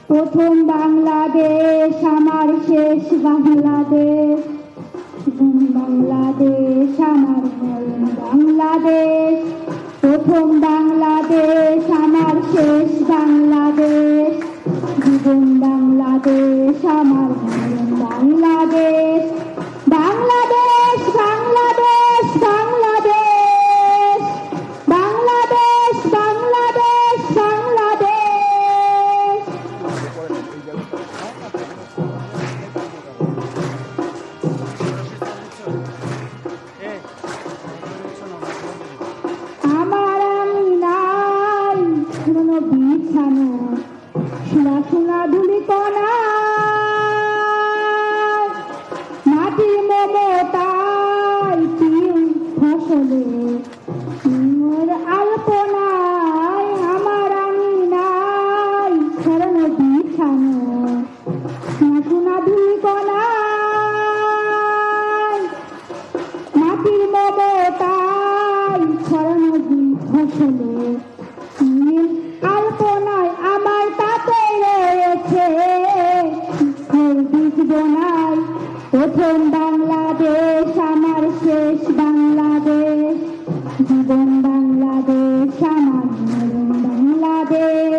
প্রথম বাংলাদেশ আমার শেষ বাংলাদেশ, বাংলাদেশ আমার মরণ বাংলাদেশ। প্রথম বাংলাদেশ আমার শেষ বাংলাদেশ, জীবন বাংলাদেশ আমার মরণ বাংলাদেশ। বাংলাদেশ বাংলাদেশ বাংলাদেশ, বাংলাদেশ বাংলাদেশ বাংলাদেশ। আমার আমি নাই পুরনো বিছানো, সোনা সোনা ধুলি কণা, মাটির মমতায় তিন ফসলে মোর আলপনায়। আমার আমি নাই পুরনো বিছানো, সোনা সোনা ধুলি কণা, মাটির মমতায় ছড়ানো দুই ফসলে নীল আলপনায়। আমার তাতে রয়েছে বীজ বোনাই। প্রথম বাংলাদেশ আমার শেষ বাংলাদেশ, জীবন